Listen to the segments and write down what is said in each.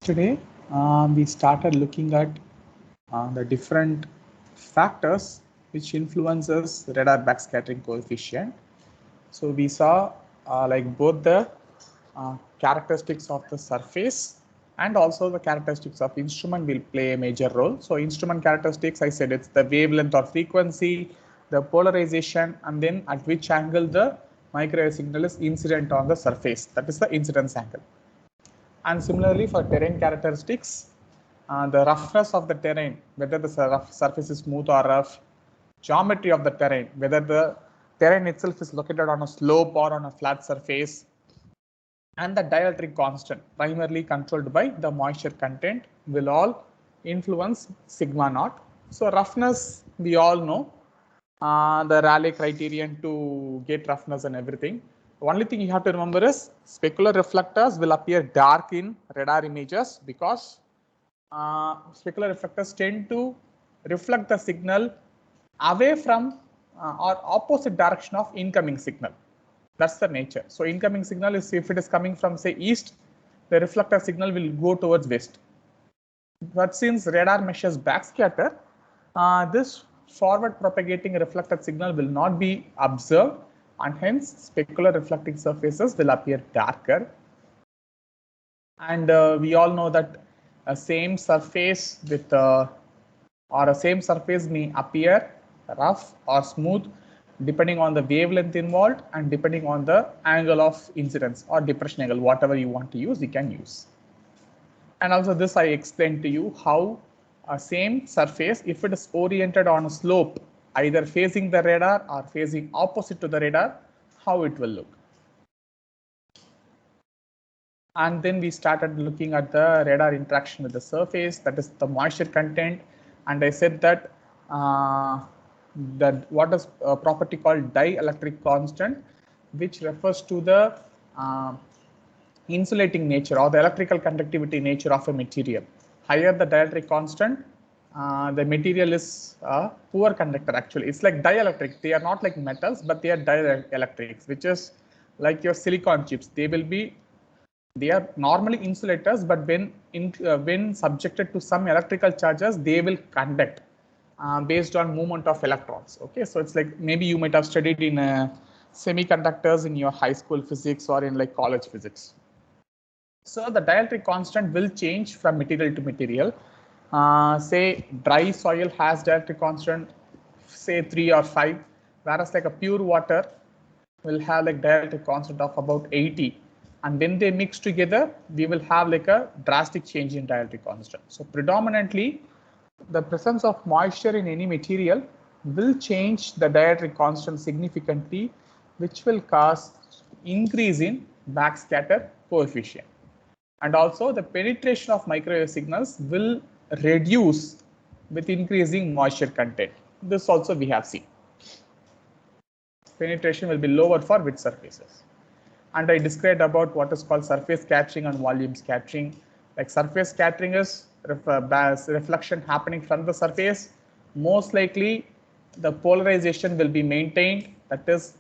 Today, we started looking at the different factors which influences radar backscattering coefficient. So we saw like both the characteristics of the surface and also the characteristics of instrument will play a major role. So instrument characteristics, I said it's the wavelength or frequency, the polarization, and then at which angle the microwave signal is incident on the surface. That is the incidence angle. And similarly for terrain characteristics, the roughness of the terrain, whether the surface is smooth or rough, geometry of the terrain, whether the terrain itself is located on a slope or on a flat surface, and the dielectric constant, primarily controlled by the moisture content, will all influence sigma naught. So roughness, we all know the Rayleigh criterion to get roughness and everything. The only thing you have to remember is specular reflectors will appear dark in radar images because specular reflectors tend to reflect the signal away from or opposite direction of incoming signal. That's the nature. So incoming signal is, if it is coming from say east, the reflector signal will go towards west. But since radar measures backscatter, this forward propagating reflected signal will not be observed, and hence specular reflecting surfaces will appear darker. And we all know that a same surface with or a same surface may appear rough or smooth depending on the wavelength involved and depending on the angle of incidence or depression angle, whatever you want to use, you can use. And also this I explained to you how a same surface, if it is oriented on a slope, either facing the radar or facing opposite to the radar, how it will look. And then we started looking at the radar interaction with the surface, that is the moisture content. And I said that what is a property called dielectric constant, which refers to the insulating nature or the electrical conductivity nature of a material. Higher the dielectric constant, the material is a poor conductor actually. It's like dielectric. They are not like metals, but they are dielectrics, which is like your silicon chips. They are normally insulators, but when subjected to some electrical charges, they will conduct based on movement of electrons. Okay, so it's like maybe you might have studied in semiconductors in your high school physics or in like college physics. So the dielectric constant will change from material to material. Say dry soil has dielectric constant, say 3 or 5, whereas like a pure water will have like dielectric constant of about 80. And when they mix together, we will have like a drastic change in dielectric constant. So predominantly, the presence of moisture in any material will change the dielectric constant significantly, which will cause increase in backscatter coefficient. And also the penetration of microwave signals will reduce with increasing moisture content. This also we have seen. Penetration will be lower for wet surfaces. And I described about what is called surface scattering and volume scattering. Like surface scattering is reflection happening from the surface. Most likely the polarization will be maintained. That is,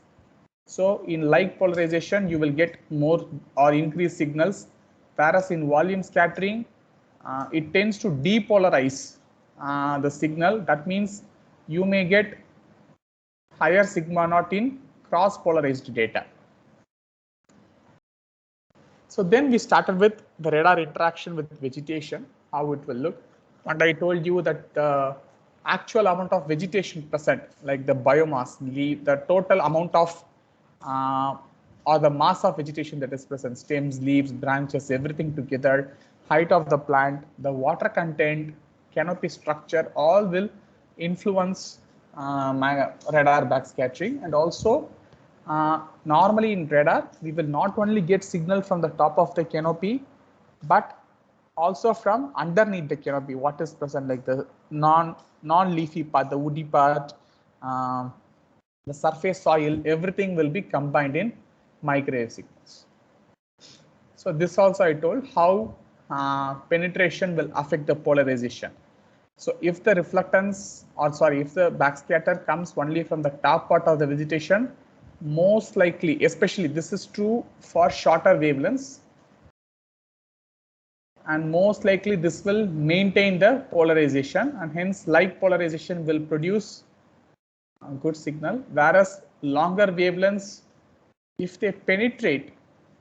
so in like polarization, you will get more or increased signals, whereas in volume scattering, it tends to depolarize the signal. That means you may get higher sigma naught in cross polarized data. So then we started with the radar interaction with vegetation, how it will look. And I told you that the actual amount of vegetation present, like the biomass, the total amount of or the mass of vegetation that is present, stems, leaves, branches, everything together, height of the plant, the water content, canopy structure, all will influence radar backscattering. And also normally in radar, we will not only get signal from the top of the canopy, but also from underneath the canopy, what is present, like the non-leafy part, the woody part, the surface soil, everything will be combined in microwave signals. So this also I told how penetration will affect the polarization. So if the reflectance, or sorry, if the backscatter comes only from the top part of the vegetation, most likely, especially this is true for shorter wavelengths, and most likely this will maintain the polarization, and hence light polarization will produce a good signal, whereas longer wavelengths, if they penetrate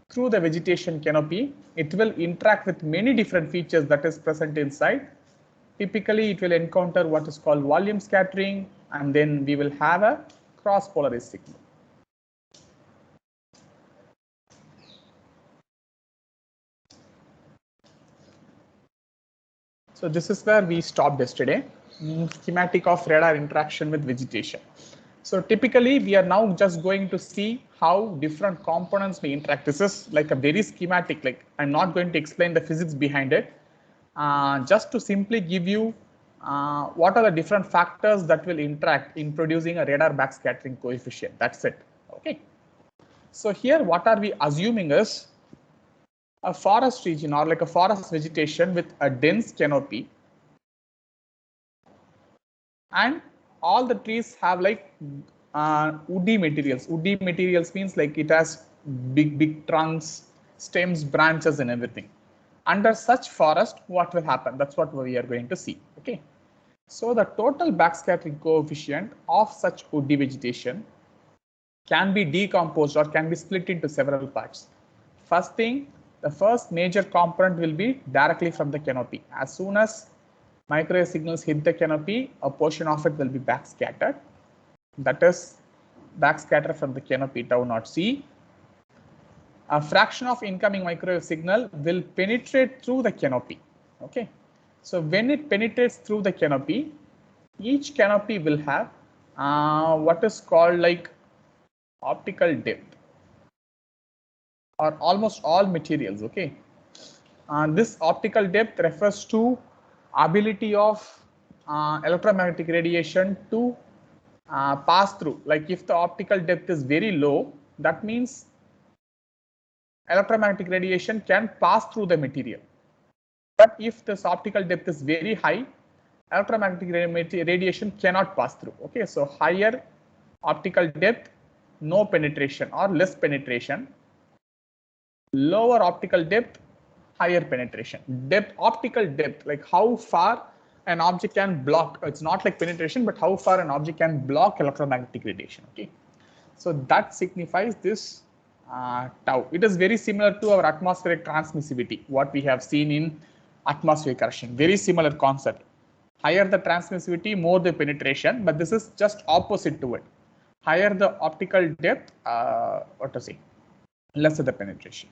through the vegetation canopy, it will interact with many different features that is present inside. Typically, it will encounter what is called volume scattering, and then we will have a cross polarized signal. So this is where we stopped yesterday, schematic of radar interaction with vegetation. So typically we are now just going to see how different components may interact. This is like a very schematic, like I'm not going to explain the physics behind it. Just to simply give you what are the different factors that will interact in producing a radar backscattering coefficient. That's it. Okay. So here what are we assuming is a forest region or like a forest vegetation with a dense canopy, and all the trees have like woody materials. Woody materials means like it has big trunks, stems, branches, and everything. Under such forest, what will happen? That's what we are going to see. Okay. So the total backscattering coefficient of such woody vegetation can be decomposed or can be split into several parts. First thing, the first major component will be directly from the canopy. As soon as microwave signals hit the canopy, a portion of it will be backscattered. That is backscatter from the canopy tau naught C. A fraction of incoming microwave signal will penetrate through the canopy. Okay. So when it penetrates through the canopy, each canopy will have what is called like optical depth, or almost all materials. Okay. This optical depth refers to ability of electromagnetic radiation to pass through. Like if the optical depth is very low, that means electromagnetic radiation can pass through the material. But if this optical depth is very high, electromagnetic radiation cannot pass through. Okay, so higher optical depth, no penetration or less penetration. Lower optical depth, higher penetration. Depth, optical depth, like how far an object can block. It's not like penetration, but how far an object can block electromagnetic radiation. Okay, so that signifies this tau. It is very similar to our atmospheric transmissivity, what we have seen in atmospheric correction. Very similar concept. Higher the transmissivity, more the penetration, but this is just opposite to it. Higher the optical depth, what to say, lesser the penetration.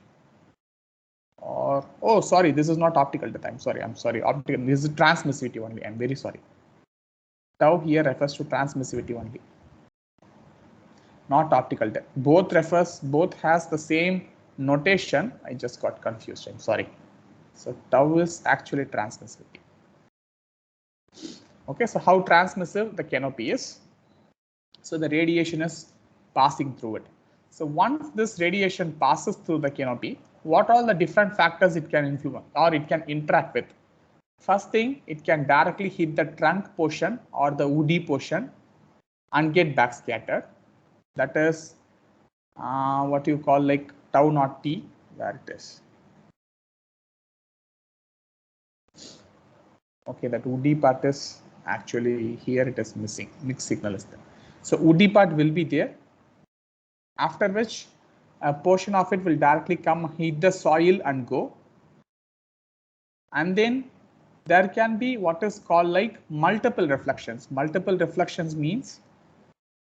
Or oh, sorry, this is not optical depth. I'm sorry. Optical. This is transmissivity only. I'm very sorry. Tau here refers to transmissivity only, not optical depth. Both has the same notation. I just got confused. I'm sorry. So tau is actually transmissivity. Okay, so how transmissive the canopy is? So the radiation is passing through it. So once this radiation passes through the canopy, what are the different factors it can influence or it can interact with? First thing, it can directly hit the trunk portion or the woody portion and get backscattered. That is what you call like tau naught T, where it is. Okay, that woody part is actually here, it is missing. Mixed signal is there. So woody part will be there, after which a portion of it will directly come, hit the soil and go. And then there can be what is called like multiple reflections. Multiple reflections means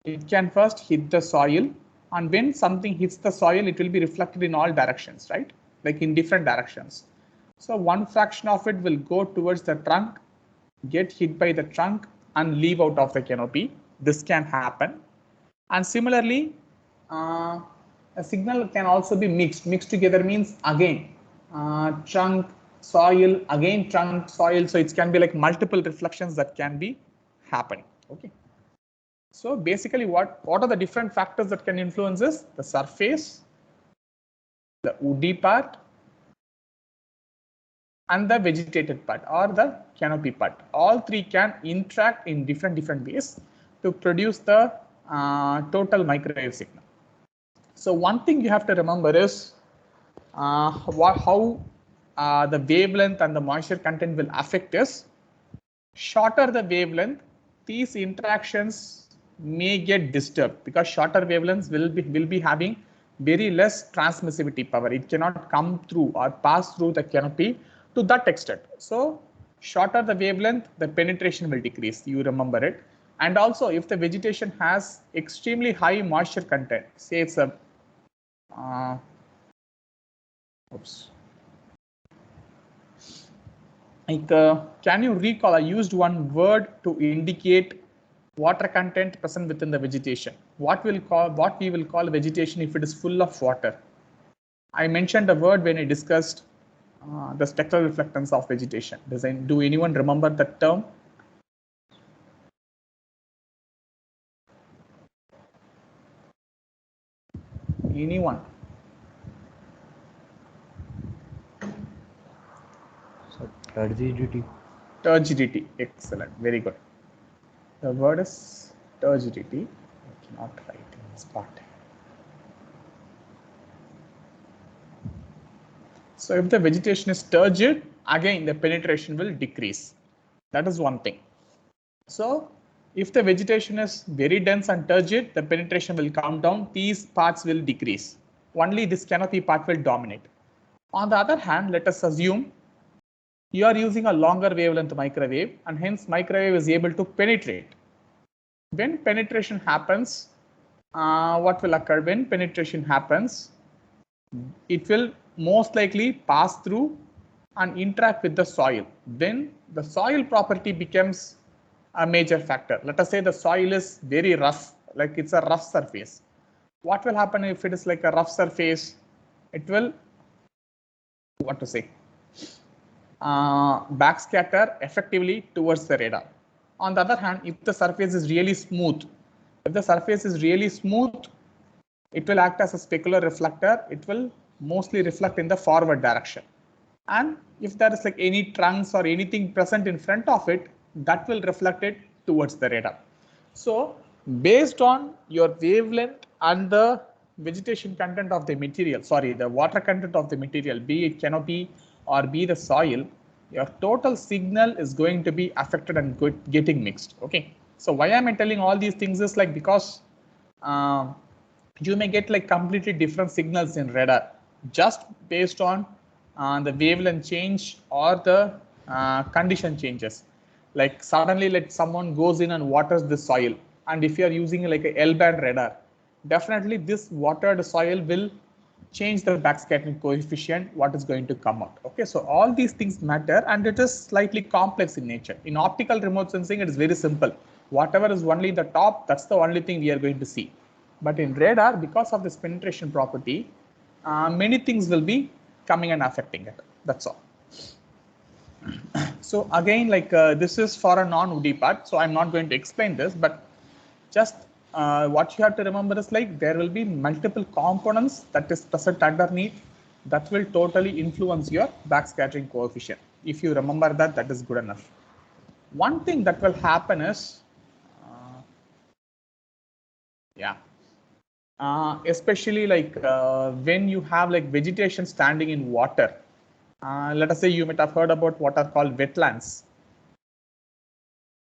it can first hit the soil, and when something hits the soil, it will be reflected in all directions, right? Like in different directions. So one fraction of it will go towards the trunk, get hit by the trunk and leave out of the canopy. This can happen. And similarly, a signal can also be mixed. Mixed together means again trunk, soil, again trunk, soil. So it can be like multiple reflections that can be happening. Okay. So basically what are the different factors that can influence this? The surface, the woody part, and the vegetated part or the canopy part. All three can interact in different ways to produce the total microwave signal. So one thing you have to remember is how the wavelength and the moisture content will affect is, shorter the wavelength, these interactions may get disturbed because shorter wavelengths will be having very less transmissivity power. It cannot come through or pass through the canopy to that extent. So shorter the wavelength, the penetration will decrease. You remember it. And also, if the vegetation has extremely high moisture content, say it's a can you recall? I used one word to indicate water content present within the vegetation. What we will call vegetation if it is full of water. I mentioned a word when I discussed the spectral reflectance of vegetation. Do anyone remember that term? Anyone? So, turgidity. Turgidity. Excellent. Very good. The word is turgidity. I cannot write in this part. So if the vegetation is turgid, again the penetration will decrease. That is one thing. So if the vegetation is very dense and turgid, the penetration will come down. These parts will decrease. Only this canopy part will dominate. On the other hand, let us assume you are using a longer wavelength microwave, and hence microwave is able to penetrate. When penetration happens, what will occur when penetration happens? It will most likely pass through and interact with the soil. Then the soil property becomes a major factor. Let us say the soil is very rough, like it's a rough surface. What will happen if it is like a rough surface? It will, backscatter effectively towards the radar. On the other hand, if the surface is really smooth, it will act as a specular reflector. It will mostly reflect in the forward direction. And if there is like any trunks or anything present in front of it, that will reflect it towards the radar. So based on your wavelength and the vegetation content of the material, the water content of the material, be it canopy or be the soil, your total signal is going to be affected and getting mixed. Okay. So why am I telling all these things is like because you may get like completely different signals in radar just based on the wavelength change or the condition changes. Like suddenly let someone goes in and waters the soil, and if you are using like a L-band radar, definitely this watered soil will change the backscattering coefficient, what is going to come out. Okay, so all these things matter, and it is slightly complex in nature. In optical remote sensing, it is very simple. Whatever is only the top, that's the only thing we are going to see. But in radar, because of this penetration property, many things will be coming and affecting it. That's all. So again, like this is for a non-woody part, so I'm not going to explain this, but just what you have to remember is like there will be multiple components that is present underneath that will totally influence your backscattering coefficient. If you remember that, that is good enough. One thing that will happen is, especially like when you have like vegetation standing in water. Let us say you might have heard about what are called wetlands,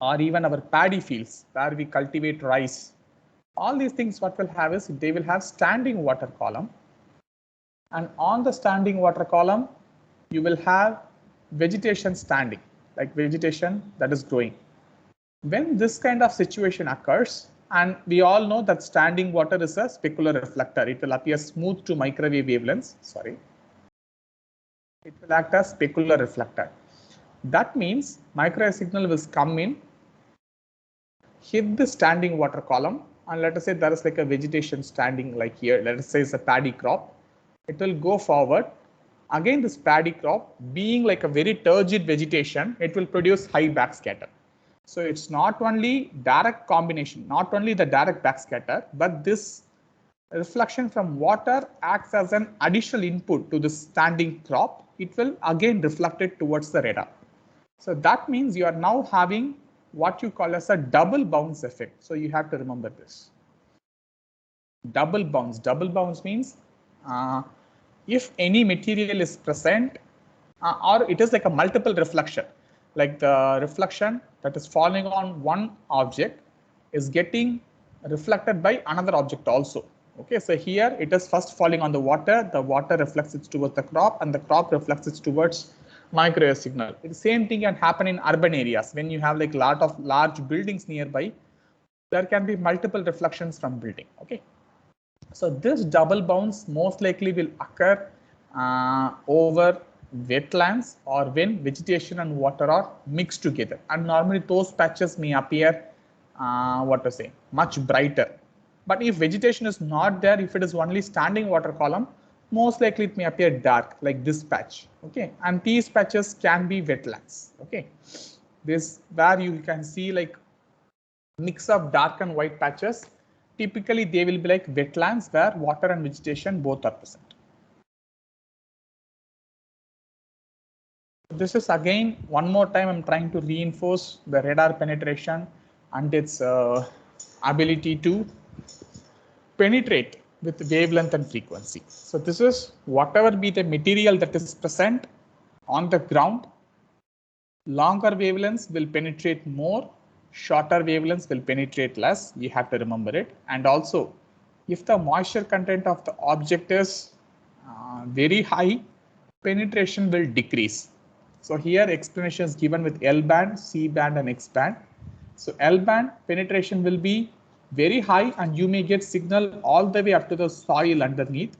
or even our paddy fields where we cultivate rice. All these things what will have is they will have standing water column, and on the standing water column you will have vegetation standing, like vegetation that is growing. When this kind of situation occurs, and we all know that standing water is a specular reflector, it will appear smooth to microwave wavelengths. It will act as specular reflector. That means microwave signal will come in, hit the standing water column, and let us say there is like a vegetation standing like here, let us say it's a paddy crop. It will go forward. Again, this paddy crop being like a very turgid vegetation, it will produce high backscatter. So it's not only direct combination, not only the direct backscatter, but this reflection from water acts as an additional input to the standing crop. It will again reflect it towards the radar. So that means you are now having what you call as a double bounce effect. So you have to remember this. Double bounce. Double bounce means if any material is present or it is like a multiple reflection, like the reflection that is falling on one object is getting reflected by another object also. Okay, so here it is first falling on the water reflects it towards the crop, and the crop reflects it towards microwave signal. The same thing can happen in urban areas when you have like lot of large buildings nearby. There can be multiple reflections from building. Okay, so this double bounce most likely will occur over wetlands or when vegetation and water are mixed together, and normally those patches may appear much brighter. But if vegetation is not there, if it is only standing water column, most likely it may appear dark like this patch. Okay, and these patches can be wetlands. Okay, this where you can see like mix of dark and white patches. Typically they will be like wetlands where water and vegetation both are present. This is again one more time I'm trying to reinforce the radar penetration and its ability to penetrate with wavelength and frequency. So this is whatever be the material that is present on the ground, longer wavelengths will penetrate more, shorter wavelengths will penetrate less. You have to remember it. And also, if the moisture content of the object is very high, penetration will decrease. So here explanation is given with L band, C band and X band. So L band penetration will be very high and you may get signal all the way up to the soil underneath.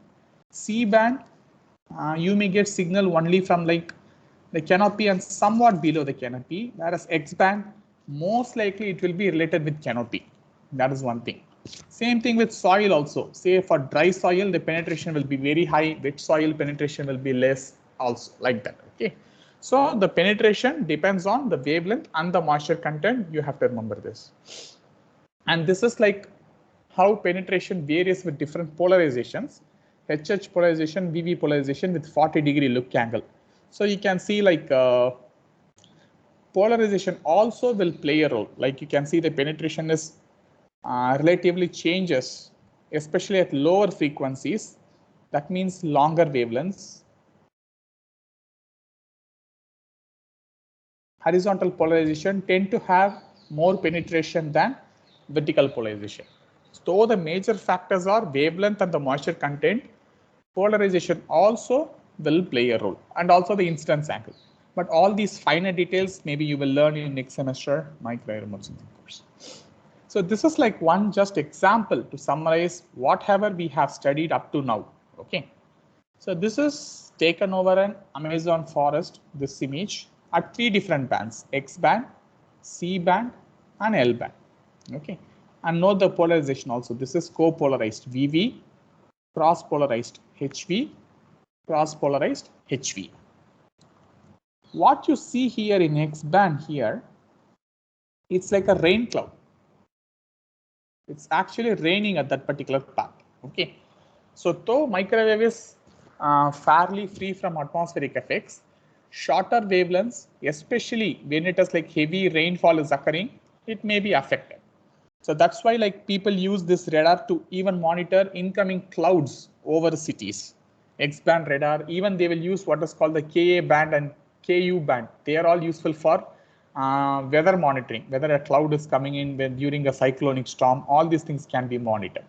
C band, you may get signal only from like the canopy and somewhat below the canopy, whereas X band, most likely it will be related with canopy. That is one thing. Same thing with soil also. Say for dry soil, the penetration will be very high, wet soil penetration will be less also, like that. Okay. So the penetration depends on the wavelength and the moisture content. You have to remember this. And this is like how penetration varies with different polarizations. HH polarization, VV polarization with 40-degree look angle. So you can see like polarization also will play a role. Like you can see the penetration is relatively changes, especially at lower frequencies. That means longer wavelengths. Horizontal polarization tend to have more penetration than vertical polarization. So the major factors are wavelength and the moisture content. Polarization also will play a role, and also the incidence angle. But all these finer details maybe you will learn in next semester microwave remote sensing course. So this is like one just example to summarize whatever we have studied up to now. Okay. So this is taken over an Amazon forest, this image, at 3 different bands, X band, C band and L band. Okay. And note the polarization also. This is co-polarized VV, cross-polarized HV, cross-polarized HV. What you see here in X band here, it's like a rain cloud. It's actually raining at that particular path. Okay. So though microwave is fairly free from atmospheric effects, shorter wavelengths, especially when it is like heavy rainfall is occurring, it may be affected. So that's why like people use this radar to even monitor incoming clouds over cities. X-band radar, even they will use what is called the Ka band and Ku band. They are all useful for weather monitoring, whether a cloud is coming in when during a cyclonic storm, all these things can be monitored.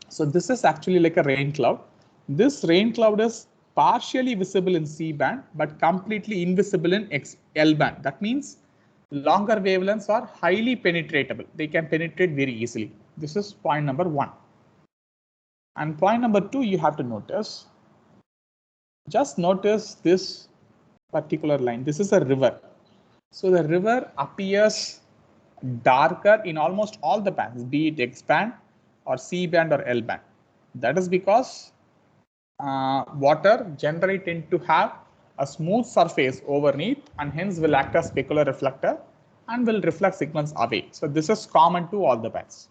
So this is actually like a rain cloud. This rain cloud is partially visible in C band, but completely invisible in L band. That means longer wavelengths are highly penetratable. They can penetrate very easily. This is point number 1. And point number 2, you have to notice. Just notice this particular line. This is a river. So the river appears darker in almost all the bands, be it X band or C band or L band. That is because water generally tend to have a smooth surface overneath and hence will act as specular reflector and will reflect signals away. So this is common to all the bands.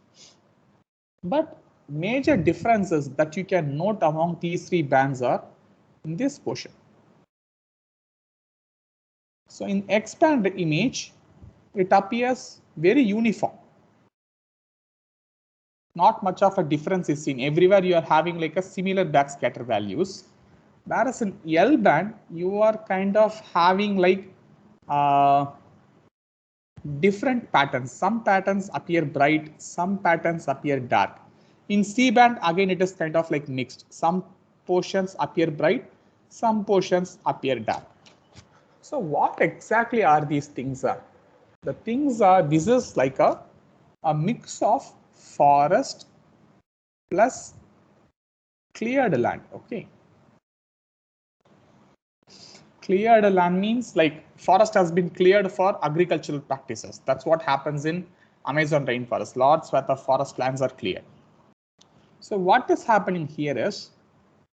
But major differences that you can note among these 3 bands are in this portion. So in X band image, it appears very uniform. Not much of a difference is seen. Everywhere you are having like a similar backscatter values. Whereas in L band, you are kind of having like different patterns. Some patterns appear bright, some patterns appear dark. In C band, again, it is kind of like mixed. Some portions appear bright, some portions appear dark. So what exactly are these things are? The things are, this is like a mix of forest plus cleared land. Okay. Cleared land means like forest has been cleared for agricultural practices. That's what happens in Amazon rainforest. Large swath of forest lands are cleared. So what is happening here is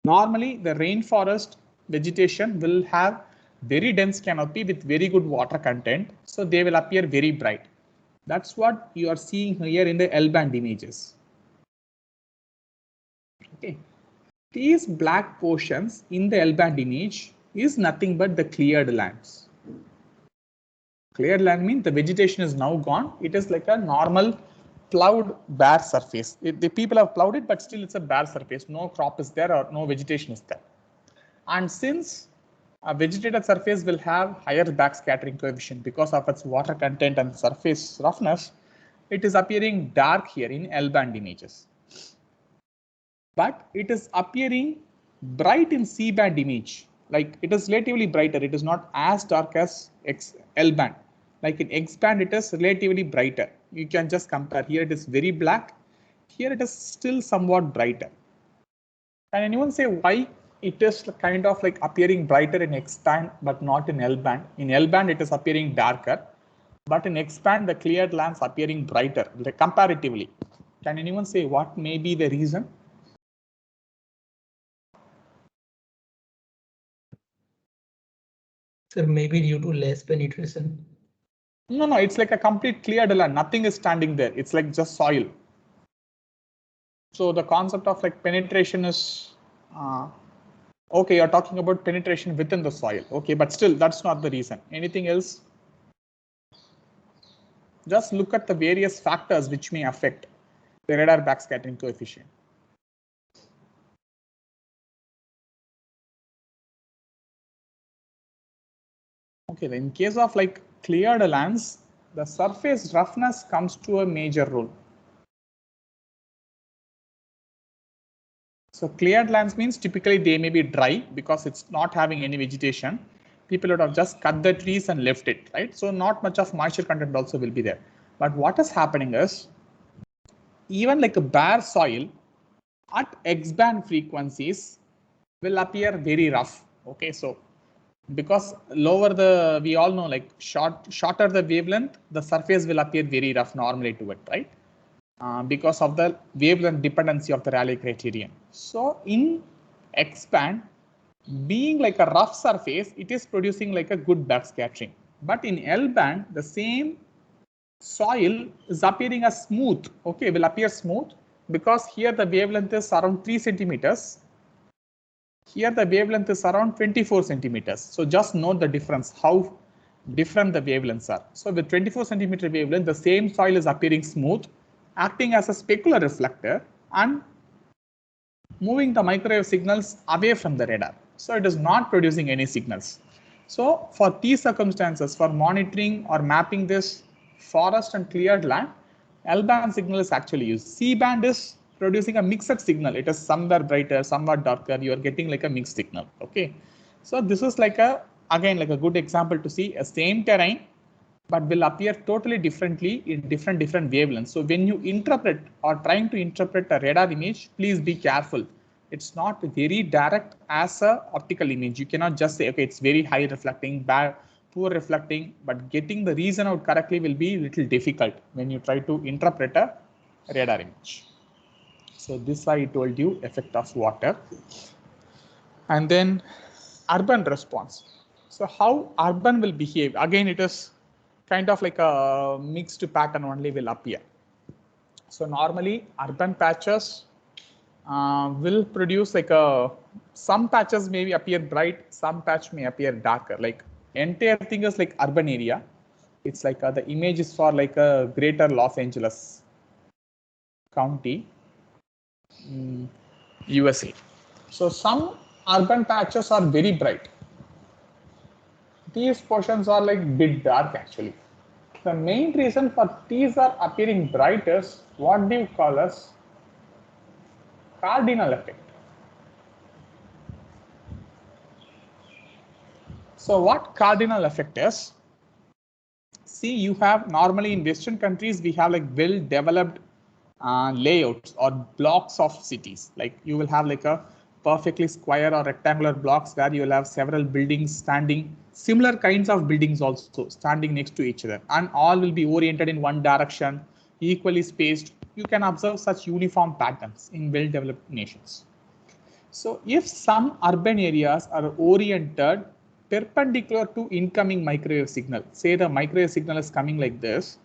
normally the rainforest vegetation will have very dense canopy with very good water content. So they will appear very bright. That's what you are seeing here in the L band images. Okay. These black portions in the L band image is nothing but the cleared lands. Cleared land means the vegetation is now gone. It is like a normal plowed bare surface. The people have plowed it, but still it's a bare surface. No crop is there or no vegetation is there. And since a vegetated surface will have higher backscattering coefficient because of its water content and surface roughness, it is appearing dark here in L band images. But it is appearing bright in C band image. Like it is relatively brighter. It is not as dark as L band. Like in X band, it is relatively brighter. You can just compare. Here it is very black. Here it is still somewhat brighter. Can anyone say why it is kind of like appearing brighter in X band but not in L band? In L band, it is appearing darker, but in X band, the cleared lands appearing brighter comparatively. Can anyone say what may be the reason? Sir, maybe due to less penetration. No, it's like a complete cleared land. Nothing is standing there. It's like just soil. So the concept of like penetration is okay. You're talking about penetration within the soil. Okay, but still that's not the reason. Anything else? Just look at the various factors which may affect the radar backscattering coefficient. Okay, in case of like cleared lands, the surface roughness comes to a major role. So cleared lands means typically they may be dry because it's not having any vegetation. People would have just cut the trees and left it, right? So not much of moisture content also will be there. But what is happening is even like a bare soil at X band frequencies will appear very rough. Okay, so because lower the, we all know like shorter the wavelength, the surface will appear very rough normally to it, right? Because of the wavelength dependency of the Rayleigh criterion. So in X band, being like a rough surface, it is producing like a good backscattering. But in L band, the same soil is appearing as smooth. Okay, will appear smooth because here the wavelength is around 3 centimeters. Here the wavelength is around 24 centimeters. So just note the difference, how different the wavelengths are. So with 24 centimeter wavelength, the same soil is appearing smooth, acting as a specular reflector and moving the microwave signals away from the radar. So it is not producing any signals. So for these circumstances, for monitoring or mapping this forest and cleared land, L band signal is actually used. C band is producing a mixed signal. It is somewhere brighter, somewhat darker. You are getting like a mixed signal. Okay. So this is like a, again, like a good example to see a same terrain, but will appear totally differently in different wavelengths. So when you interpret or trying to interpret a radar image, please be careful. It's not very direct as a optical image. You cannot just say, okay, it's very high reflecting, bad, poor reflecting, but getting the reason out correctly will be a little difficult when you try to interpret a radar image. So this I told you effect of water. And then urban response. So how urban will behave? Again, it is kind of like a mixed pattern only will appear. So normally urban patches will produce like a, some patches may appear bright, some patch may appear darker. Like entire thing is like urban area. It's like the image is for like a greater Los Angeles County, USA. So some urban patches are very bright. These portions are like bit dark actually. The main reason for these are appearing bright is what do you call as cardinal effect. So what cardinal effect is? See, you have normally in Western countries, we have like well developed layouts or blocks of cities. Like you will have like a perfectly square or rectangular blocks where you will have several buildings standing, similar kinds of buildings also standing next to each other, and all will be oriented in one direction, equally spaced. You can observe such uniform patterns in well developed nations. So if some urban areas are oriented perpendicular to incoming microwave signal, say the microwave signal is coming like this,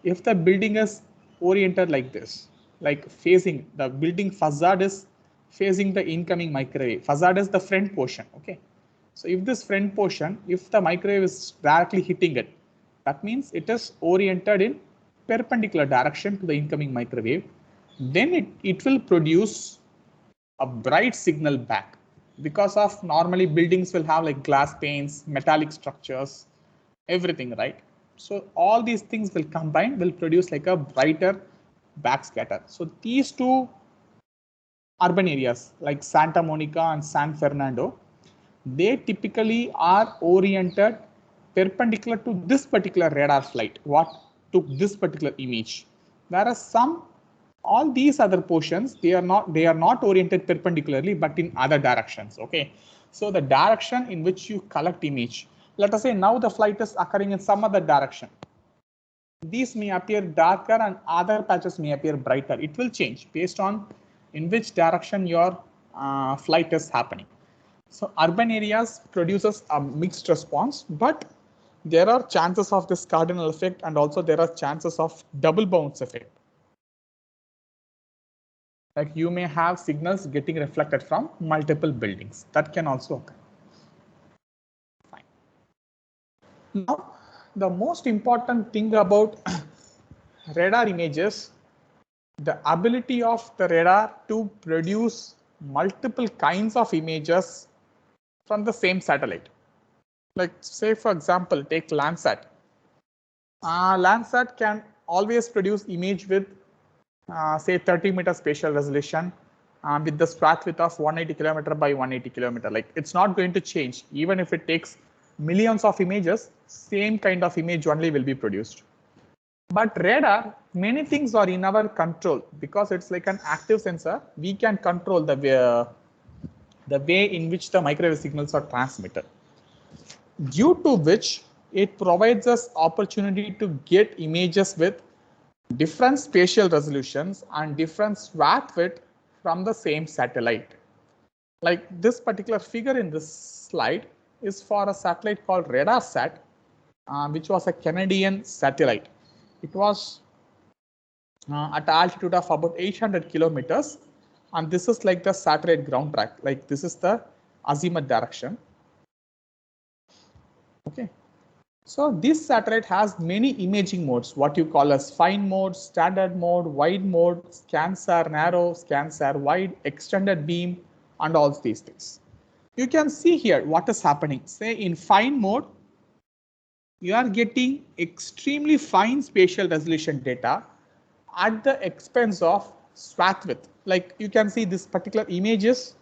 if the building is oriented like this, like facing the building facade is facing the incoming microwave, facade is the front portion, okay. So if this front portion, if the microwave is directly hitting it, that means it is oriented in perpendicular direction to the incoming microwave, then it will produce a bright signal back, because of normally buildings will have like glass panes, metallic structures, everything, right? So all these things will combine, will produce like a brighter backscatter. So these two urban areas like Santa Monica and San Fernando, they typically are oriented perpendicular to this particular radar flight, what took this particular image. Whereas all these other portions, they are not oriented perpendicularly, but in other directions. Okay. So the direction in which you collect image, let us say now the flight is occurring in some other direction. These may appear darker and other patches may appear brighter. It will change based on in which direction your flight is happening. So urban areas produces a mixed response, but there are chances of this cardinal effect, and also there are chances of double bounce effect. Like you may have signals getting reflected from multiple buildings. That can also occur. Fine. Now, the most important thing about radar images, the ability of the radar to produce multiple kinds of images from the same satellite. Like say for example, take Landsat. Landsat can always produce image with say 30-meter spatial resolution with the swath width of 180 kilometer by 180 kilometer. Like it's not going to change even if it takes millions of images, same kind of image only will be produced. But radar, many things are in our control because it's like an active sensor. We can control the way in which the microwave signals are transmitted, due to which it provides us opportunity to get images with different spatial resolutions and different swath width from the same satellite. Like this particular figure in this slide is for a satellite called RadarSat, which was a Canadian satellite. It was at an altitude of about 800 kilometers, and this is like the satellite ground track. Like this is the azimuth direction. Okay. So this satellite has many imaging modes, what you call as fine mode, standard mode, wide mode, ScanSAR narrow, ScanSAR wide, extended beam, and all these things. You can see here what is happening. Say in fine mode, you are getting extremely fine spatial resolution data at the expense of swath width. Like you can see this particular images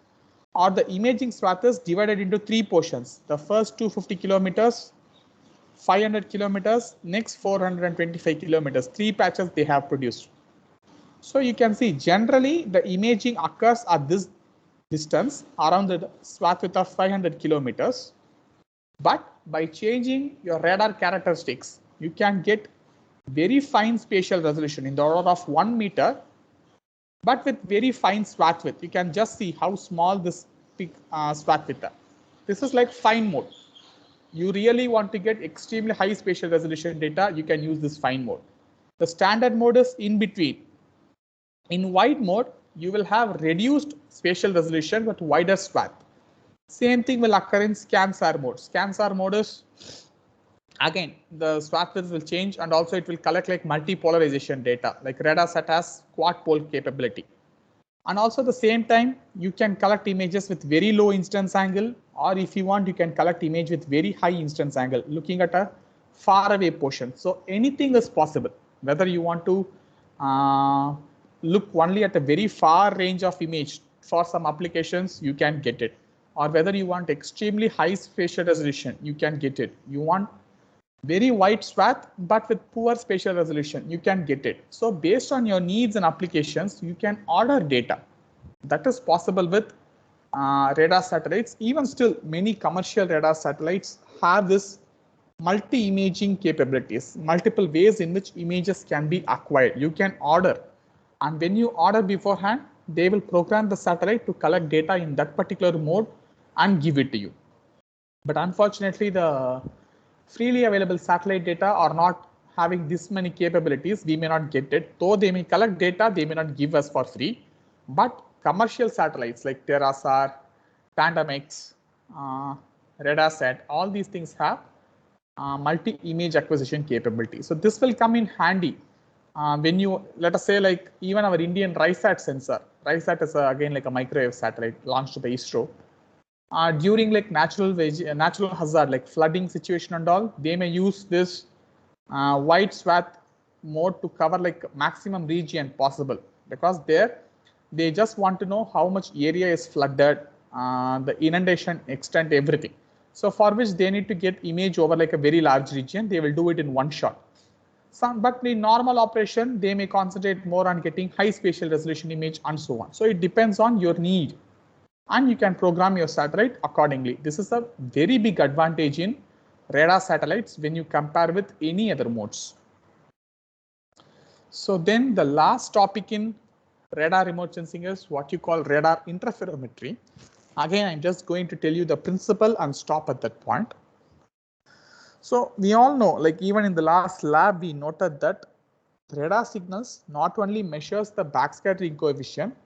or the imaging swath is divided into three portions. The first 250 kilometers, 500 kilometers, next 425 kilometers, three patches they have produced. So you can see generally the imaging occurs at this distance around the swath width of 500 kilometers. But by changing your radar characteristics, you can get very fine spatial resolution in the order of 1 meter, but with very fine swath width. You can just see how small this swath width is. This is like fine mode. You really want to get extremely high spatial resolution data, you can use this fine mode. The standard mode is in between. In wide mode, you will have reduced spatial resolution but wider swath. Same thing will occur in ScanSAR mode. ScanSAR mode is, again, the swath width will change, and also it will collect like multipolarization data. Like RadarSat has quad pole capability. And also at the same time, you can collect images with very low instance angle, or if you want, you can collect image with very high instance angle, looking at a far away portion. So anything is possible, whether you want to look only at a very far range of image for some applications, you can get it. Or whether you want extremely high spatial resolution, you can get it. You want very wide swath, but with poor spatial resolution, you can get it. So based on your needs and applications, you can order data. That is possible with radar satellites. Even still, many commercial radar satellites have this multi-imaging capabilities, multiple ways in which images can be acquired. You can order, and when you order beforehand, they will program the satellite to collect data in that particular mode and give it to you. But unfortunately, the freely available satellite data are not having this many capabilities. We may not get it. Though they may collect data, they may not give us for free. But commercial satellites like TerraSat, PandomX, RadarSat, all these things have multi-image acquisition capability. So this will come in handy when you, let us say, like even our Indian RISAT sensor. RISAT is again like a microwave satellite launched by ISRO. During like natural hazard like flooding situation and all, they may use this wide swath mode to cover like maximum region possible, because there they just want to know how much area is flooded, the inundation extent, everything. So for which they need to get image over like a very large region, they will do it in one shot. But in normal operation, they may concentrate more on getting high spatial resolution image and so on. So it depends on your need, and you can program your satellite accordingly. This is a very big advantage in radar satellites when you compare with any other modes. So then the last topic in radar remote sensing is what you call radar interferometry. Again, I'm just going to tell you the principle and stop at that point. So we all know, like even in the last lab, we noted that radar signals not only measures the backscattering coefficient,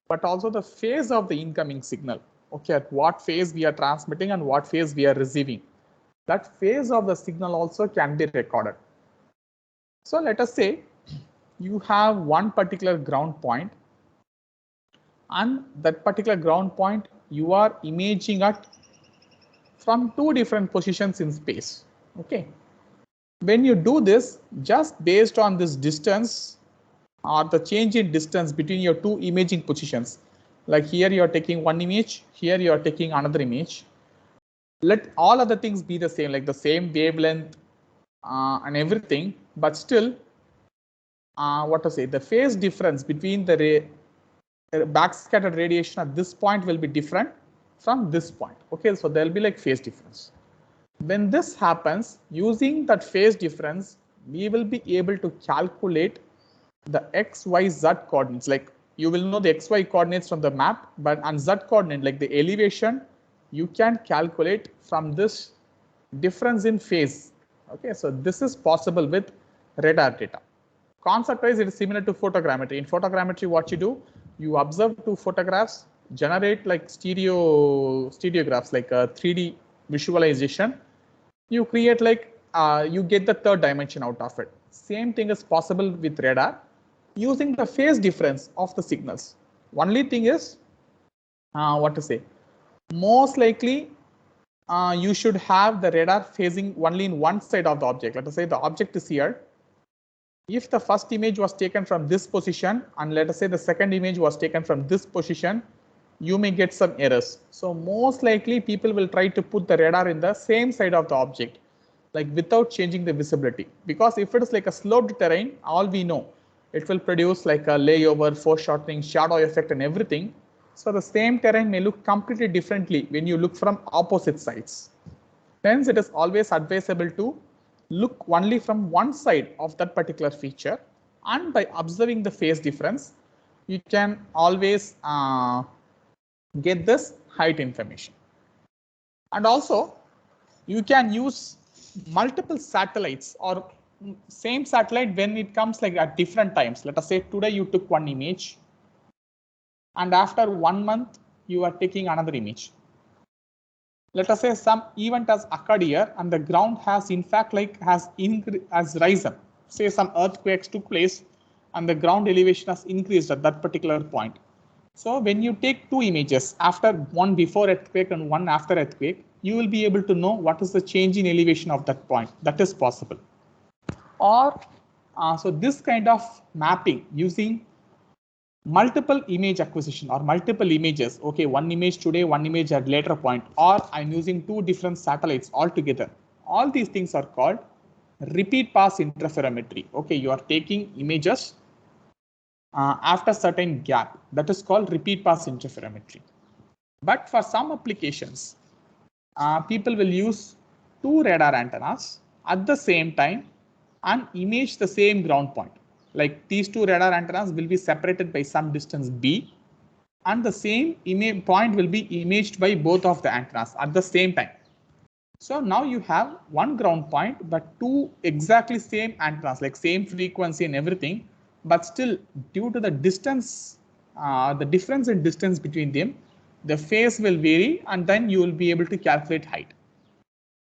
but also the phase of the incoming signal. Okay, at what phase we are transmitting and what phase we are receiving. That phase of the signal also can be recorded. So let us say you have one particular ground point, and that particular ground point you are imaging at from two different positions in space. Okay. When you do this, just based on this distance or the change in distance between your two imaging positions, like here you are taking one image, here you are taking another image. Let all other things be the same, like the same wavelength and everything, but still, the phase difference between the backscattered radiation at this point will be different from this point. Okay, so there will be like phase difference. When this happens, using that phase difference, we will be able to calculate the x, y, z coordinates. Like you will know the x, y coordinates from the map, but on z coordinate, like the elevation, you can calculate from this difference in phase. Okay, so this is possible with radar data. Concept-wise, it is similar to photogrammetry. In photogrammetry, what you do, you observe two photographs, generate like stereographs, like a 3D visualization. You create like you get the third dimension out of it. Same thing is possible with radar using the phase difference of the signals. Only thing is most likely you should have the radar phasing only in one side of the object. Let us say the object is here. If the first image was taken from this position and let us say the second image was taken from this position, you may get some errors. So most likely people will try to put the radar in the same side of the object, like without changing the visibility. Because if it is like a sloped terrain, all we know, it will produce like a layover, foreshortening, shadow effect and everything. So the same terrain may look completely differently when you look from opposite sides. Hence, it is always advisable to look only from one side of that particular feature, and by observing the phase difference, you can always get this height information. And also, you can use multiple satellites or same satellite when it comes like at different times. Let us say today you took one image, and after 1 month you are taking another image. Let us say some event has occurred here and the ground has in fact has risen. Say some earthquakes took place and the ground elevation has increased at that particular point. So when you take two images, after one before earthquake and one after earthquake, you will be able to know what is the change in elevation of that point. That is possible. Or so this kind of mapping using multiple image acquisition or multiple images. Okay, one image today, one image at later point, or I'm using two different satellites altogether. All these things are called repeat pass interferometry. Okay, you are taking images after certain gap. That is called repeat pass interferometry. But for some applications, people will use two radar antennas at the same time and image the same ground point. Like these two radar antennas will be separated by some distance b, and the same image point will be imaged by both of the antennas at the same time. So now you have one ground point, but two exactly same antennas, like same frequency and everything, but still due to the distance, the difference in distance between them, the phase will vary, and then you will be able to calculate height.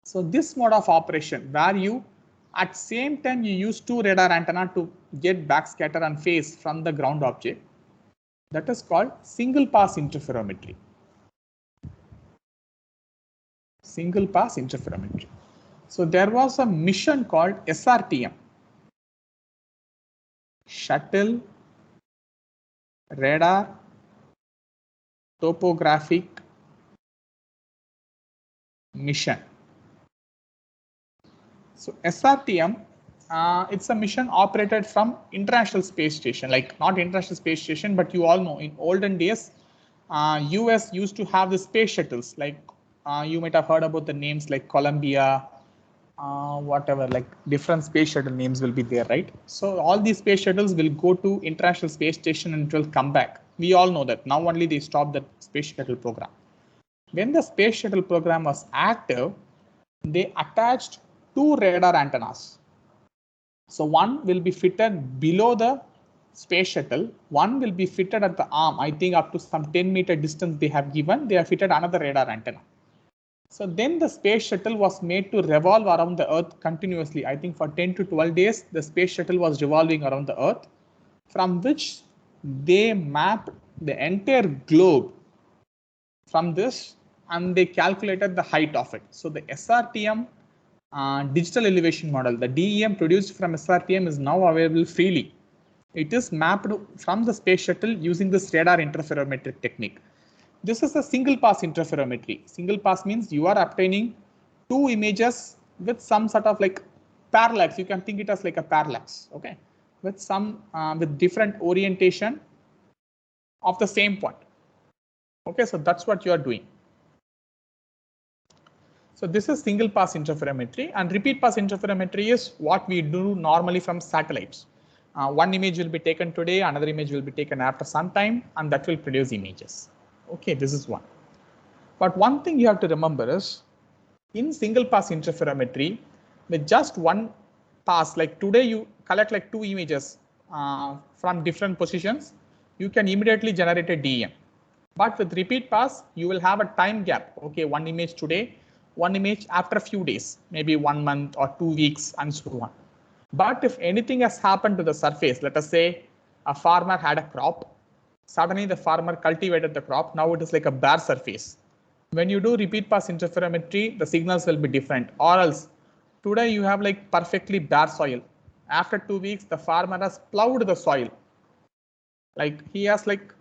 So this mode of operation where you at same time you use two radar antenna to get backscatter and phase from the ground object, that is called single pass interferometry. Single pass interferometry. So there was a mission called SRTM, Shuttle Radar Topographic Mission. So SRTM, it's a mission operated from International Space Station, like not International Space Station, but you all know in olden days, US used to have the space shuttles, like you might have heard about the names like Columbia, whatever, like different space shuttle names will be there, right? So all these space shuttles will go to International Space Station and it will come back. We all know that. Now only they stopped the space shuttle program. When the space shuttle program was active, they attached two radar antennas. So one will be fitted below the space shuttle, one will be fitted at the arm. I think up to some 10-meter distance they have given, they have fitted another radar antenna. So then the space shuttle was made to revolve around the Earth continuously. I think for 10 to 12 days, the space shuttle was revolving around the Earth, from which they mapped the entire globe from this, and they calculated the height of it. So the SRTM digital elevation model, the DEM produced from SRTM, is now available freely. It is mapped from the space shuttle using this radar interferometric technique. This is a single pass interferometry. Single pass means you are obtaining two images with some sort of like parallax. You can think it as like a parallax, okay, with some with different orientation of the same point. Okay, so that's what you are doing. So this is single pass interferometry, and repeat pass interferometry is what we do normally from satellites. One image will be taken today, another image will be taken after some time, and that will produce images. Okay, this is one. But one thing you have to remember is, in single pass interferometry, with just one pass, like today you collect like two images from different positions, you can immediately generate a DEM. But with repeat pass, you will have a time gap. Okay, one image today, one image after a few days, maybe 1 month or 2 weeks, and so on. But if anything has happened to the surface, let us say a farmer had a crop, suddenly the farmer cultivated the crop, now it is like a bare surface. When you do repeat pass interferometry, the signals will be different. Or else, today you have like perfectly bare soil. After 2 weeks, the farmer has plowed the soil. Like he has like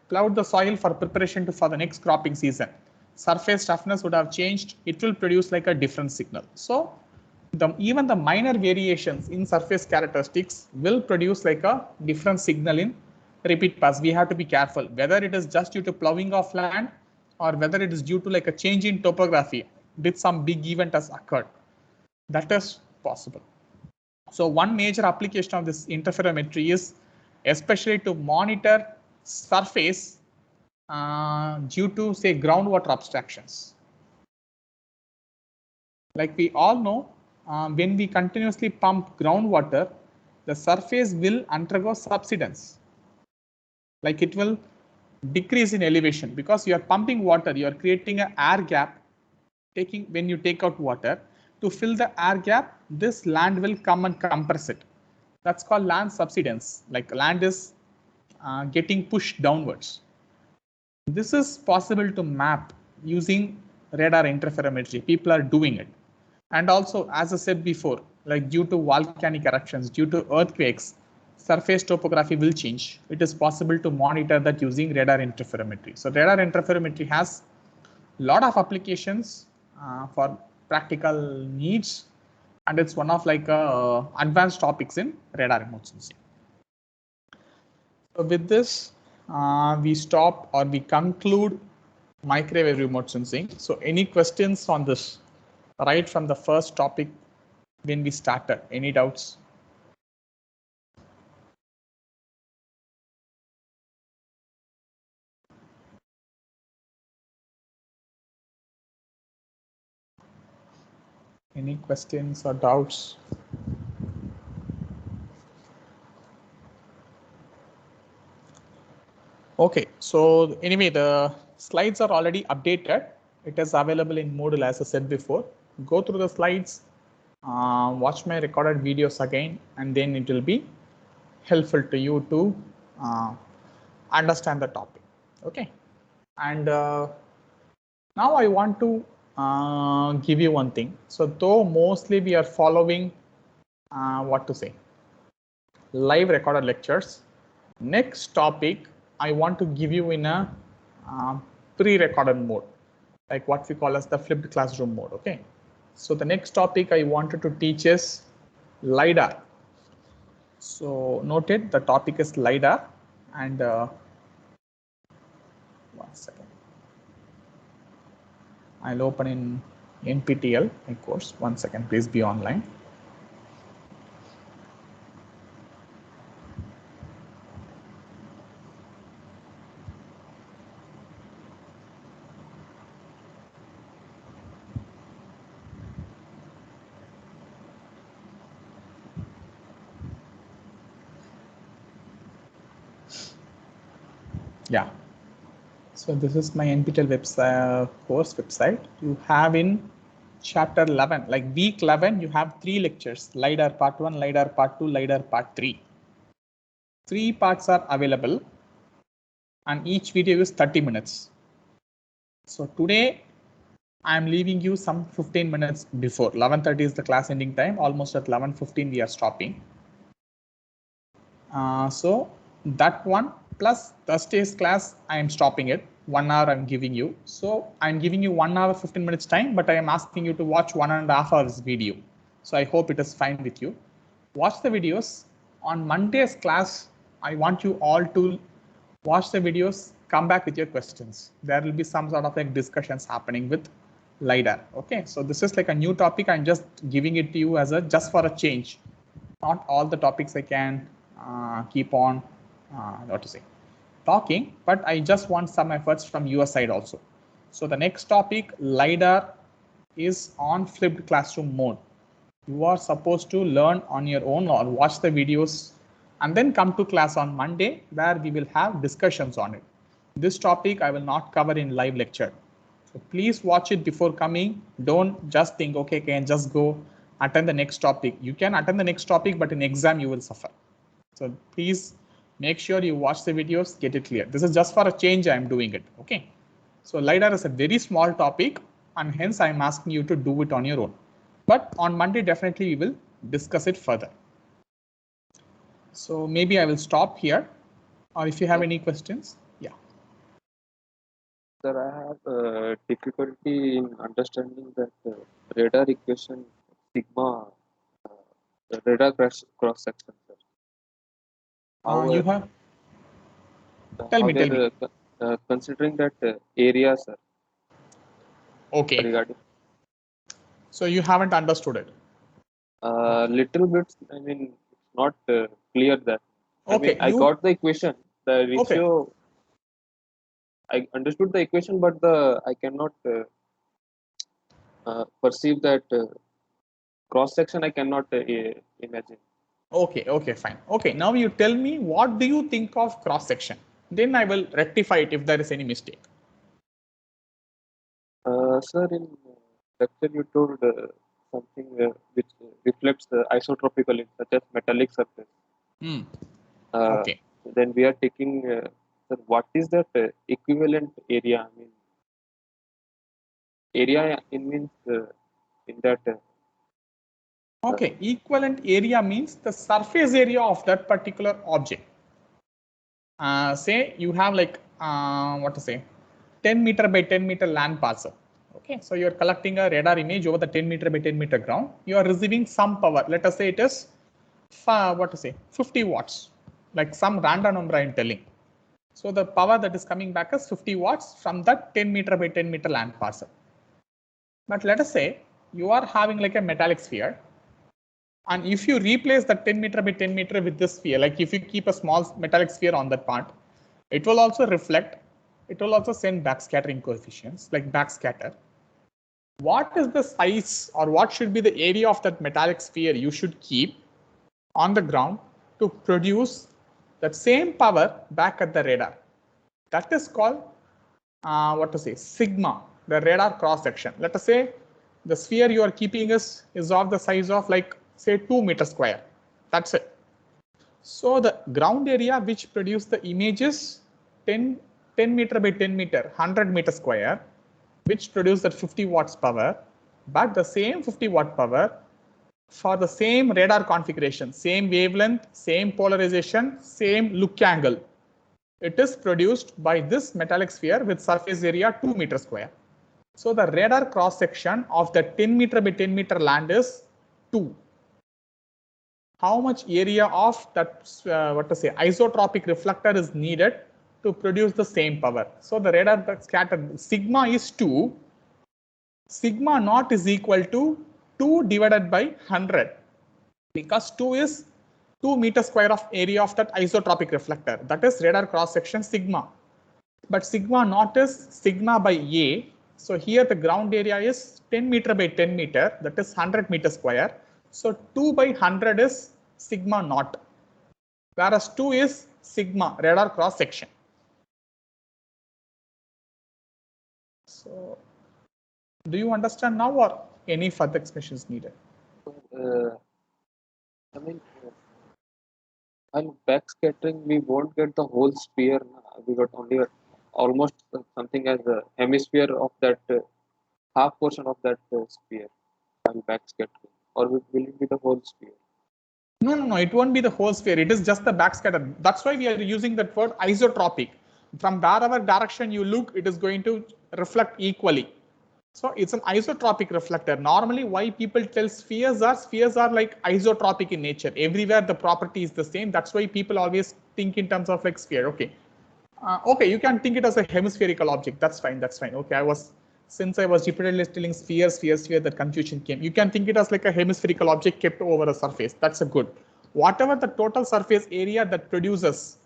plowed the soil for preparation for the next cropping season. Surface toughness would have changed. It will produce like a different signal. So even the minor variations in surface characteristics will produce like a different signal in repeat pass. We have to be careful whether it is just due to plowing of land or whether it is due to like a change in topography with some big event has occurred. That is possible. So one major application of this interferometry is especially to monitor surface due to say groundwater abstractions. Like we all know, when we continuously pump groundwater, the surface will undergo subsidence. Like it will decrease in elevation because you are pumping water, you are creating an air gap. When you take out water to fill the air gap, this land will come and compress it. That's called land subsidence. Like land is getting pushed downwards. This is possible to map using radar interferometry. People are doing it. And also, as I said before, like due to volcanic eruptions, due to earthquakes, surface topography will change. It is possible to monitor that using radar interferometry. So radar interferometry has a lot of applications for practical needs, and it's one of like advanced topics in radar remote sensing. So with this, we stop or we conclude microwave remote sensing. So any questions on this right from the first topic when we started? Any doubts? Any questions or doubts? Okay, so anyway, the slides are already updated. It is available in Moodle, as I said before. Go through the slides, watch my recorded videos again, and then it will be helpful to you to understand the topic. Okay, and now I want to give you one thing. So though mostly we are following what to say, live recorded lectures, next topic I want to give you in a pre-recorded mode, like what we call as the flipped classroom mode. Okay, so the next topic I wanted to teach is LiDAR. So noted, the topic is LiDAR, and 1 second, I'll open in NPTEL my course. 1 second, please be online. Yeah, so this is my NPTEL website, course website. You have in chapter 11, like week 11, you have 3 lectures: LiDAR part 1, LiDAR part 2, LiDAR part 3. 3 parts are available, and each video is 30 minutes. So today I am leaving you some 15 minutes before. 11:30 is the class ending time. Almost at 11:15 we are stopping. So that one plus Thursday's class, I am stopping it. 1 hour I'm giving you. So I'm giving you 1 hour 15 minutes time, but I am asking you to watch 1.5 hours video. So I hope it is fine with you. Watch the videos. On Monday's class, I want you all to watch the videos, come back with your questions. There will be some sort of like discussions happening with LiDAR. Okay, so this is like a new topic. I'm just giving it to you as a just for a change. Not all the topics I can keep on what to say talking, but I just want some efforts from your side also. So the next topic, LiDAR, is on flipped classroom mode. You are supposed to learn on your own or watch the videos and then come to class on Monday, where we will have discussions on it. This topic I will not cover in live lecture. So please watch it before coming. Don't just think, okay, can just go attend the next topic. You can attend the next topic, but in exam you will suffer. So please make sure you watch the videos, get it clear. This is just for a change I am doing it. Okay. So LiDAR is a very small topic, and hence I am asking you to do it on your own. But on Monday, definitely we will discuss it further. So maybe I will stop here, or if you have any questions. Yeah. Sir, I have difficulty in understanding that radar equation sigma, radar cross section, sir. You have. Tell me. Considering that area, sir. Okay. Regarding. So you haven't understood it. Little bit. I mean, it's not clear that. Okay. I got the equation. The ratio. Okay. I understood the equation, but I cannot perceive that cross section. I cannot imagine. Okay, fine. Okay, now you tell me, what do you think of cross section? Then I will rectify it if there is any mistake. Sir, in lecture you told something which reflects isotropically, such as metallic surface. Okay. then we are taking. Sir, what is that equivalent area? I mean, area in means in that. Okay, equivalent area means the surface area of that particular object. Say you have like what to say, 10 meter by 10 meter land parcel. Okay, so you're collecting a radar image over the 10 meter by 10 meter ground. You are receiving some power. Let us say it is what to say 50 watts, like some random number I'm telling. So the power that is coming back is 50 watts from that 10 meter by 10 meter land parcel. But let us say you are having like a metallic sphere. And if you replace the 10 meter by 10 meter with this sphere, like if you keep a small metallic sphere on that part, it will also reflect, it will also send backscattering coefficients like backscatter. What is the size or what should be the area of that metallic sphere you should keep on the ground to produce that same power back at the radar? That is called what to say, sigma, the radar cross section. Let us say the sphere you are keeping is of the size of like say 2 meters square. That's it. So the ground area which produce the images 10 meter by 10 meter, 100 meter square, which produce that 50 watts power, but the same 50 watt power for the same radar configuration, same wavelength, same polarization, same look angle, it is produced by this metallic sphere with surface area 2 meter square. So the radar cross section of the 10 meter by 10 meter land is 2. How much area of that what to say isotropic reflector is needed to produce the same power? So the radar scattered sigma is 2. Sigma naught is equal to 2 divided by 100, because 2 is 2 meter square of area of that isotropic reflector. That is radar cross section sigma. But sigma naught is sigma by A. So here the ground area is 10 meter by 10 meter, that is 100 meter square. So 2 by 100 is sigma naught, whereas 2 is sigma radar cross section. So do you understand now or any further expressions needed? I mean, while backscattering, we won't get the whole sphere. We got only almost something as a hemisphere of that half portion of that sphere while backscattering, or will it be the whole sphere? No, it won't be the whole sphere. It is just the backscatter. That's why we are using that word isotropic. From wherever direction you look, it is going to reflect equally. So it's an isotropic reflector. Normally, why people tell spheres are like isotropic in nature. Everywhere the property is the same. That's why people always think in terms of like sphere. Okay. Okay, you can think it as a hemispherical object. That's fine. That's fine. Okay, since I was repeatedly telling sphere, that confusion came. You can think it as like a hemispherical object kept over a surface. That's a good. Whatever the total surface area that produces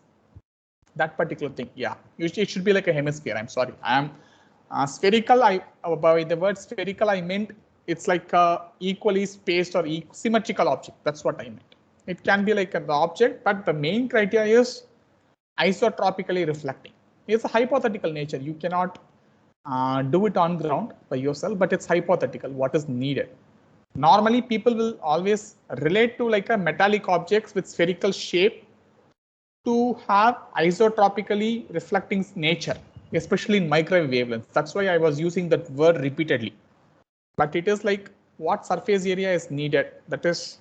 that particular thing, yeah, it should be like a hemisphere. I'm sorry, I am spherical. By the word spherical, I meant it's like a equally spaced or symmetrical object. That's what I meant. It can be like an object, but the main criteria is isotropically reflecting. It's a hypothetical nature. You cannot do it on ground by yourself, but it's hypothetical what is needed. Normally, people will always relate to like a metallic objects with spherical shape to have isotropically reflecting nature, especially in microwave wavelengths. That's why I was using that word repeatedly. But it is like what surface area is needed, that is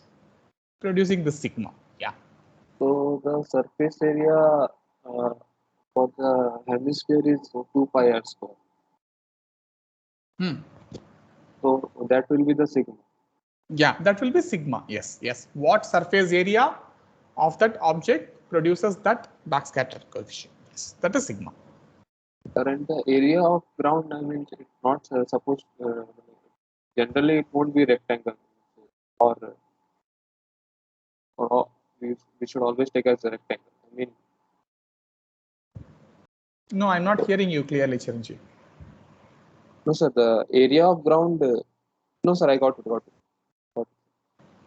producing the sigma. Yeah. So the surface area for the hemisphere is 2 pi r square. So that will be the sigma. Yeah, that will be sigma. Yes, yes. What surface area of that object produces that backscatter coefficient? Yes, that is sigma. And the area of ground, I mean, it's not supposed. Generally, it won't be rectangle, or we should always take as a rectangle. I mean, No, I'm not hearing you clearly, Chiranjeev. no, sir. The area of ground. No, sir. I got it.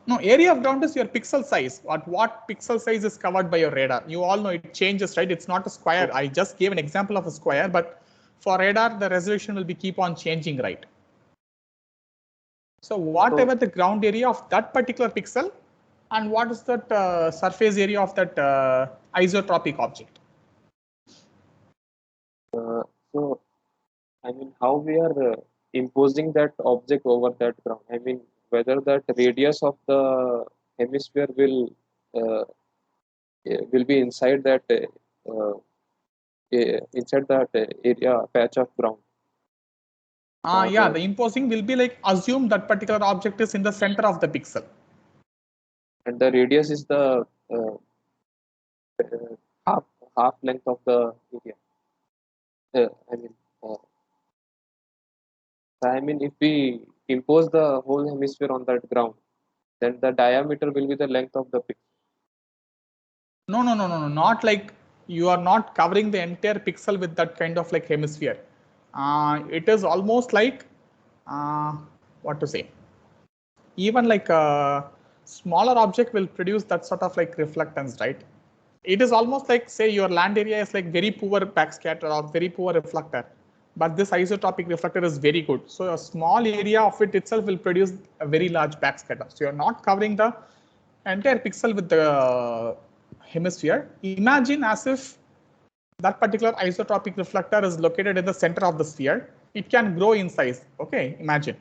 No, area of ground is your pixel size. What pixel size is covered by your radar? You all know it changes, right? It's not a square. I just gave an example of a square, but for radar, the resolution will be keep on changing, right? So whatever the ground area of that particular pixel, And what is that surface area of that isotropic object? So, I mean, how we are imposing that object over that ground? I mean, whether that radius of the hemisphere will be inside that area patch of ground. Yeah, the imposing will be like assume that particular object is in the center of the pixel. And the radius is the half length of the area. I mean, if we impose the whole hemisphere on that ground, then the diameter will be the length of the pixel. No, not like you are not covering the entire pixel with that kind of like hemisphere. It is almost like what to say. Even like a smaller object will produce that sort of like reflectance, right? It is almost like, say, your land area is like very poor backscatter or very poor reflector, but this isotropic reflector is very good. So a small area of it itself will produce a very large backscatter. So you're not covering the entire pixel with the hemisphere. Imagine as if that particular isotropic reflector is located in the center of the sphere. It can grow in size. Okay, imagine.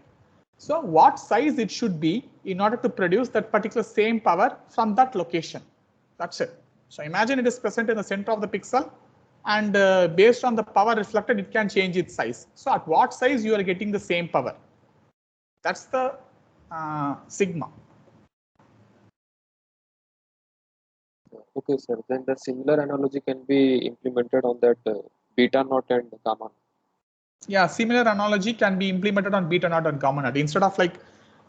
So what size it should be in order to produce that particular same power from that location. That's it. So imagine it is present in the center of the pixel, and based on the power reflected, it can change its size. So at what size you are getting the same power? That's the sigma. Okay, sir. Then the similar analogy can be implemented on that beta naught and gamma naught. Yeah, similar analogy can be implemented on beta naught and gamma naught. Instead of like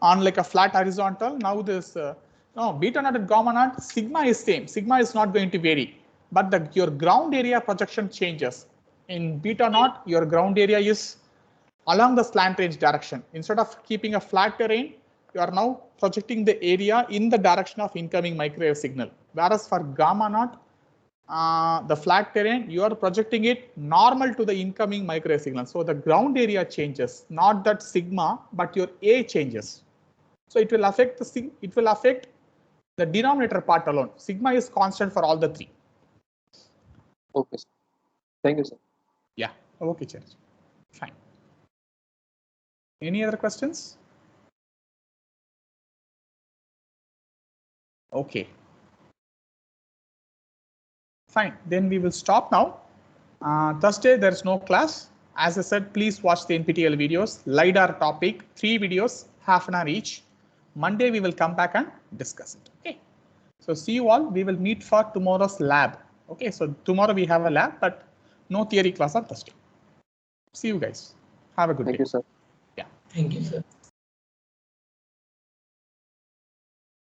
on like a flat horizontal, now this no beta naught and gamma naught, sigma is same. Sigma is not going to vary, but your ground area projection changes. In beta naught, your ground area is along the slant range direction. Instead of keeping a flat terrain, you are now projecting the area in the direction of incoming microwave signal. Whereas for gamma naught, the flat terrain, you are projecting it normal to the incoming microwave signal. So the ground area changes, not that sigma, but your A changes. So it will affect the denominator part alone. Sigma is constant for all the three. Okay, sir. Thank you, sir. Yeah. Okay, Charles. Fine. Any other questions? Okay. Fine. Then we will stop now. Thursday, there's no class. As I said, please watch the NPTEL videos. LiDAR topic, 3 videos, half an hour each. Monday, we will come back and discuss it. Okay. So see you all. We will meet for tomorrow's lab. Okay. So tomorrow we have a lab, but no theory class on Thursday. See you guys. Have a good day. Thank you, sir. Yeah. Thank you, sir.